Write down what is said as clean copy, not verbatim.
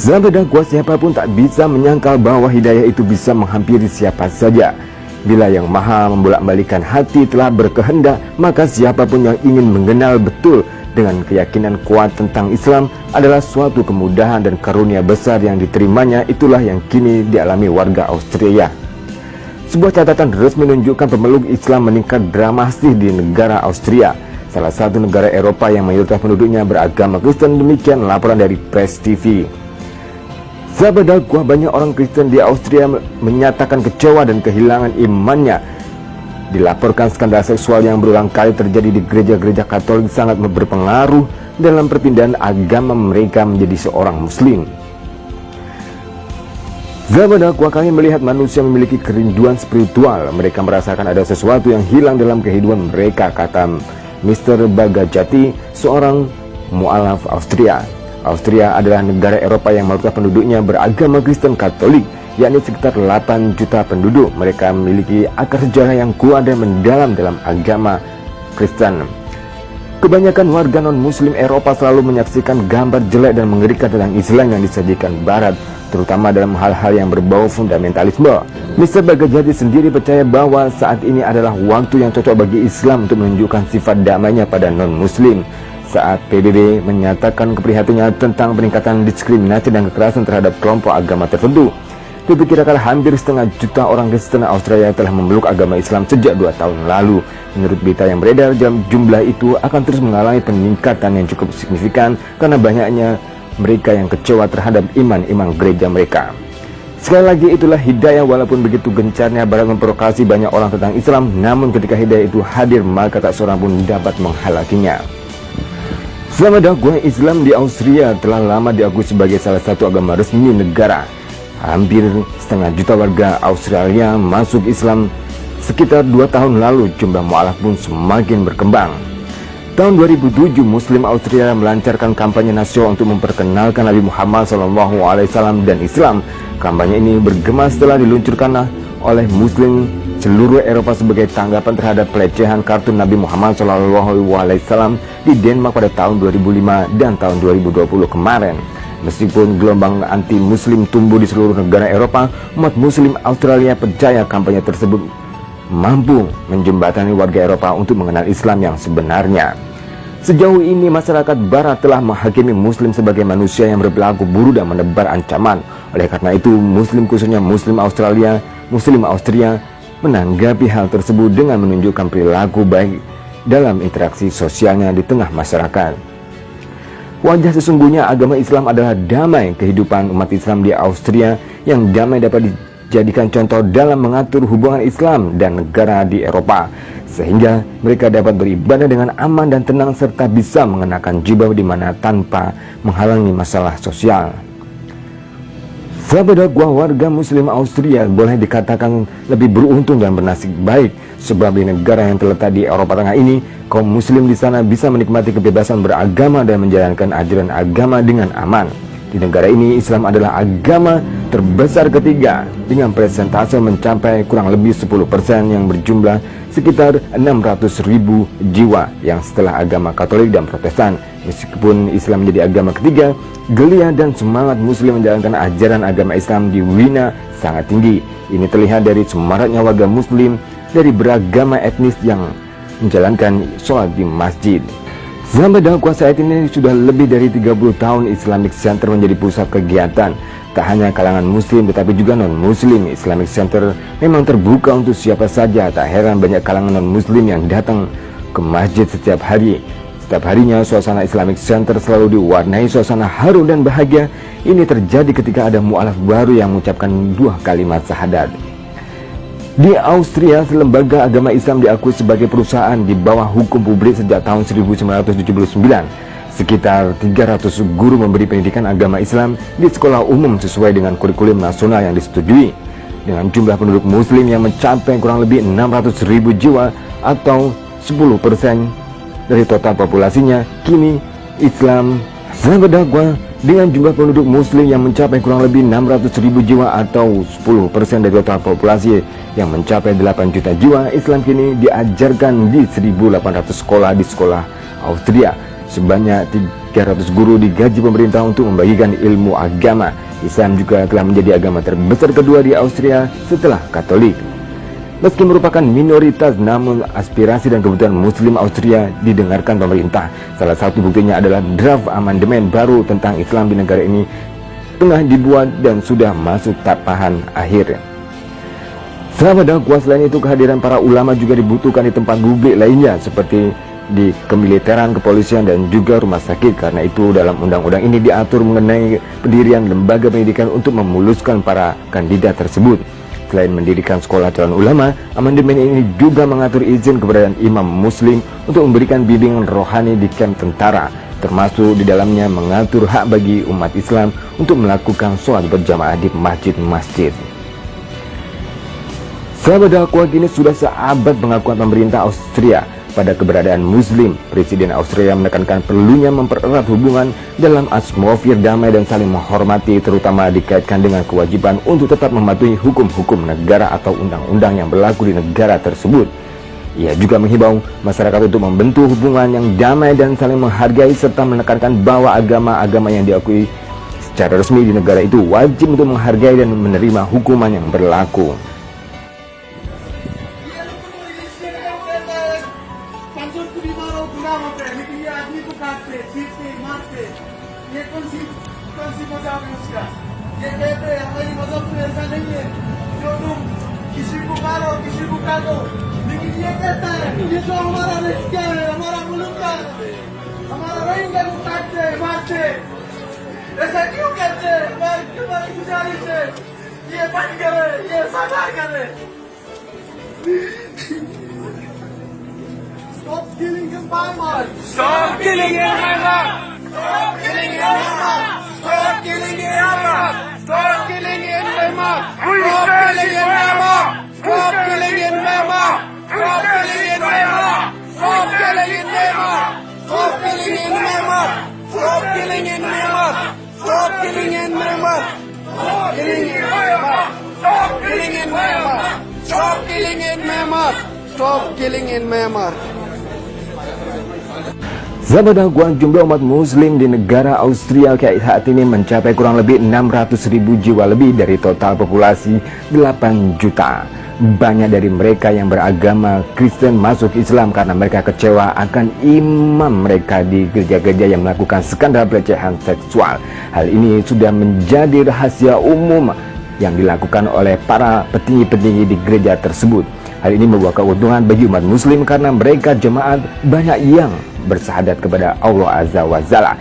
Sahabat dakwah, siapapun tak bisa menyangkal bahwa hidayah itu bisa menghampiri siapa saja. Bila Yang Maha membolak-balikan hati telah berkehendak, maka siapapun yang ingin mengenal betul dengan keyakinan kuat tentang Islam adalah suatu kemudahan dan karunia besar yang diterimanya. Itulah yang kini dialami warga Austria. Sebuah catatan resmi menunjukkan pemeluk Islam meningkat dramatis di negara Austria, salah satu negara Eropa yang mayoritas penduduknya beragama Kristen. Demikian laporan dari Press TV. Sahabat dakwah, banyak orang Kristen di Austria menyatakan kecewa dan kehilangan imannya. Dilaporkan skandal seksual yang berulang kali terjadi di gereja-gereja Katolik sangat berpengaruh dalam perpindahan agama mereka menjadi seorang Muslim. Sahabat dakwah, kami melihat manusia memiliki kerinduan spiritual. Mereka merasakan ada sesuatu yang hilang dalam kehidupan mereka, kata Mr. Bagajati, seorang mu'alaf Austria. Austria adalah negara Eropa yang mayoritas penduduknya beragama Kristen Katolik, yakni sekitar 8 juta penduduk. Mereka memiliki akar sejarah yang kuat dan mendalam dalam agama Kristen. Kebanyakan warga non-Muslim Eropa selalu menyaksikan gambar jelek dan mengerikan tentang Islam yang disajikan Barat, terutama dalam hal-hal yang berbau fundamentalisme. Mr. Bagajati sendiri percaya bahwa saat ini adalah waktu yang cocok bagi Islam untuk menunjukkan sifat damainya pada non-Muslim. Saat PBB menyatakan keprihatinannya tentang peningkatan diskriminasi dan kekerasan terhadap kelompok agama tertentu, diperkirakan hampir setengah juta orang Kristen Australia telah memeluk agama Islam sejak 2 tahun lalu. Menurut berita yang beredar, jumlah itu akan terus mengalami peningkatan yang cukup signifikan karena banyaknya mereka yang kecewa terhadap iman gereja mereka. Sekali lagi, itulah hidayah. Walaupun begitu gencarnya Barat memprovokasi banyak orang tentang Islam, namun ketika hidayah itu hadir, maka tak seorang pun dapat menghalanginya. Sahabat dakwah, Islam di Austria telah lama diakui sebagai salah satu agama resmi negara. Hampir setengah juta warga Australia masuk Islam sekitar 2 tahun lalu. Jumlah mu'alaf pun semakin berkembang. Tahun 2007, Muslim Austria melancarkan kampanye nasional untuk memperkenalkan Nabi Muhammad SAW dan Islam. Kampanye ini bergema setelah diluncurkan oleh Muslim seluruh Eropa sebagai tanggapan terhadap pelecehan kartun Nabi Muhammad SAW di Denmark pada tahun 2005 dan tahun 2020 kemarin. Meskipun gelombang anti-Muslim tumbuh di seluruh negara Eropa, umat Muslim Australia percaya kampanye tersebut mampu menjembatani warga Eropa untuk mengenal Islam yang sebenarnya. Sejauh ini masyarakat Barat telah menghakimi Muslim sebagai manusia yang berperilaku buruk dan menebar ancaman. Oleh karena itu, Muslim, khususnya Muslim Austria, menanggapi hal tersebut dengan menunjukkan perilaku baik dalam interaksi sosialnya di tengah masyarakat. Wajah sesungguhnya agama Islam adalah damai. Kehidupan umat Islam di Austria yang damai dapat dijadikan contoh dalam mengatur hubungan Islam dan negara di Eropa, sehingga mereka dapat beribadah dengan aman dan tenang serta bisa mengenakan jubah di mana tanpa menghalangi masalah sosial. Sahabat dakwah, warga Muslim Austria boleh dikatakan lebih beruntung dan bernasib baik, sebab di negara yang terletak di Eropa Tengah ini, kaum Muslim di sana bisa menikmati kebebasan beragama dan menjalankan ajaran agama dengan aman. Di negara ini, Islam adalah agama terbesar ketiga dengan persentase mencapai kurang lebih 10% yang berjumlah sekitar 600.000 jiwa yang setelah agama Katolik dan Protestan. Meskipun Islam menjadi agama ketiga, geliat dan semangat Muslim menjalankan ajaran agama Islam di Wina sangat tinggi. Ini terlihat dari semaraknya warga Muslim dari beragama etnis yang menjalankan sholat di masjid. Sahabat dakwah, saat ini sudah lebih dari 30 tahun Islamic Center menjadi pusat kegiatan. Tak hanya kalangan Muslim tetapi juga non-Muslim. Islamic Center memang terbuka untuk siapa saja. Tak heran banyak kalangan non-Muslim yang datang ke masjid setiap hari. Setiap harinya suasana Islamic Center selalu diwarnai suasana haru dan bahagia. Ini terjadi ketika ada mu'alaf baru yang mengucapkan 2 kalimat syahadat. Di Austria, lembaga agama Islam diakui sebagai perusahaan di bawah hukum publik sejak tahun 1979. Sekitar 300 guru memberi pendidikan agama Islam di sekolah umum sesuai dengan kurikulum nasional yang disetujui. Dengan jumlah penduduk Muslim yang mencapai kurang lebih 600.000 jiwa atau 10% dari total populasinya, kini Islam, sahabat dakwah, dengan jumlah penduduk Muslim yang mencapai kurang lebih 600.000 jiwa atau 10% dari total populasi yang mencapai 8 juta jiwa, Islam kini diajarkan di 1.800 sekolah di sekolah Austria. Sebanyak 300 guru digaji pemerintah untuk membagikan ilmu agama. Islam juga telah menjadi agama terbesar kedua di Austria setelah Katolik. Meski merupakan minoritas, namun aspirasi dan kebutuhan Muslim Austria didengarkan pemerintah. Salah satu buktinya adalah draft amandemen baru tentang Islam di negara ini tengah dibuat dan sudah masuk tahapan akhir. Sahabat dakwah, selain itu kehadiran para ulama juga dibutuhkan di tempat publik lainnya seperti di kemiliteran, kepolisian, dan juga rumah sakit. Karena itu dalam undang-undang ini diatur mengenai pendirian lembaga pendidikan untuk memuluskan para kandidat tersebut. Selain mendirikan sekolah calon ulama, amandemen ini juga mengatur izin keberadaan imam muslim untuk memberikan bimbingan rohani di kamp tentara, termasuk di dalamnya mengatur hak bagi umat Islam untuk melakukan sholat berjamaah di masjid-masjid. Sahabat dakwah, kini sudah seabad pengakuan pemerintah Austria pada keberadaan Muslim. Presiden Austria menekankan perlunya mempererat hubungan dalam atmosfer damai dan saling menghormati, terutama dikaitkan dengan kewajiban untuk tetap mematuhi hukum-hukum negara atau undang-undang yang berlaku di negara tersebut. Ia juga menghimbau masyarakat untuk membentuk hubungan yang damai dan saling menghargai, serta menekankan bahwa agama-agama yang diakui secara resmi di negara itu wajib untuk menghargai dan menerima hukuman yang berlaku. ये कौन सी मजाक है उसका? ये कहते हैं हमारी मजहब में ऐसा नहीं है जो तुम किसी को मारो किसी को काटो, लेकिन ये कहता है ये जो हमारा क्या है, हमारा मुल्क का, हमारा रोहिंग्या को काटते हैं, मारते हैं, ऐसा क्यों कहते हैं? हमारी गुजारिश है ये बंद करे, ये सजा करे। Stop killing in Myanmar! Stop killing in Myanmar! Stop killing in Myanmar! Stop killing in Myanmar! Stop killing in Myanmar! Stop killing in Myanmar! Stop killing in Myanmar! Stop killing in Myanmar! Stop killing in Myanmar! Stop killing in Myanmar! Stop killing in Myanmar! Stop killing in Myanmar! Stop killing in Myanmar! Stop killing in Myanmar! Stop killing in Myanmar! Stop killing in Myanmar! Sahabat dakwah, jumlah umat muslim di negara Austria saat ini mencapai kurang lebih 600.000 jiwa, lebih dari total populasi 8 juta. Banyak dari mereka yang beragama Kristen masuk Islam karena mereka kecewa akan imam mereka di gereja-gereja yang melakukan skandal pelecehan seksual. Hal ini sudah menjadi rahasia umum yang dilakukan oleh para petinggi-petinggi di gereja tersebut. Hal ini membawa keuntungan bagi umat muslim karena mereka jemaat banyak yang bersahadat kepada Allah Azza wa Jalla.